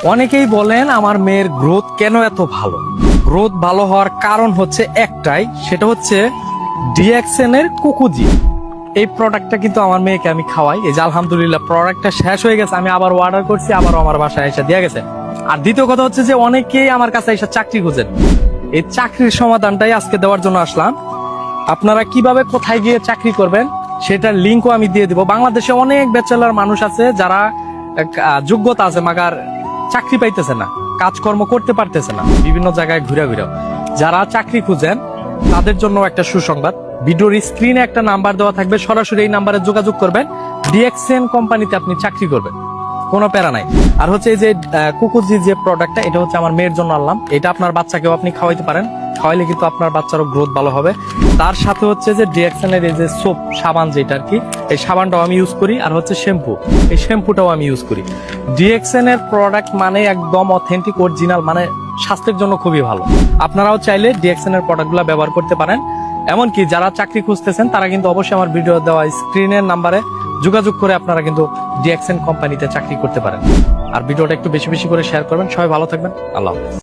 অনেকেই বলেন আমার মেয়ের গ্রোথ কেন এত ভালো। গ্রোথ ভালো হওয়ার কারণ হচ্ছে একটাই, সেটা হচ্ছে ডিএক্সএন এর কুকুজি। এই প্রোডাক্টটা কিন্তু আমার মেয়েকে আমি খাওয়াই। এই যে আলহামদুলিল্লাহ প্রোডাক্টটা শেষ হয়ে গেছে, আমি আবার অর্ডার করছি, আবারও আমার বাসায় এসে দিয়ে গেছে। আর দ্বিতীয় কথা হচ্ছে যে অনেকেই আমার কাছে এসে চাকরি খুঁজেন, এই চাকরির সমাধানটাই আজকে দেওয়ার জন্য আসলাম। আপনারা কিভাবে কোথায় গিয়ে চাকরি করবেন সেটার লিঙ্কও আমি দিয়ে দিব। বাংলাদেশে অনেক ব্যাচেলার মানুষ আছে যারা যোগ্যতা আছে মাগার চাকরি পাইতেছে না, কাজকর্ম করতে পারতেছে না, বিভিন্ন জায়গায় ঘুরে ঘুরে। যারা চাকরি খুঁজেন তাদের জন্য একটা সুসংবাদ, ভিডিওর স্ক্রিনে একটা নাম্বার দেওয়া থাকবে, সরাসরি এই নাম্বারে যোগাযোগ করবেন। ডিএক্সএন কোম্পানিতে আপনি চাকরি করবেন, কোনো প্যারা নাই। আর হচ্ছে এই যে কুকুরজি যে প্রোডাক্টটা, এটা হচ্ছে আমার মেয়ের জন্য আনলাম। এটা আপনার বাচ্চাকেও আপনি খাওয়াইতে পারেন, খাওয়াইলে কিন্তু আপনার বাচ্চারও গ্রোথ ভালো হবে। তার সাথে হচ্ছে যে ডিএক্সএন এর এই যে সোপ সাবান যেটা আর কি, এই সাবানটাও আমি ইউজ করি। আর হচ্ছে শ্যাম্পু, এই শ্যাম্পুটাও আমি ইউজ করি। ডিএক্সএন এর প্রোডাক্ট মানে একদম অথেন্টিক অরিজিনাল, মানে স্বাস্থ্যের জন্য খুবই ভালো। আপনারাও চাইলে ডিএক্সএন এর প্রোডাক্টগুলো ব্যবহার করতে পারেন। এমনকি যারা চাকরি খুঁজতেছেন তারা কিন্তু অবশ্যই আমার ভিডিও দেওয়া স্ক্রিনের নাম্বারে যোগাযোগ করে আপনারা কিন্তু ডিএক্সএন কোম্পানিতে চাকরি করতে পারেন। আর ভিডিওটা একটু বেশি বেশি করে শেয়ার করবেন। সবাই ভালো থাকবেন, আল্লাহ হাফেজ।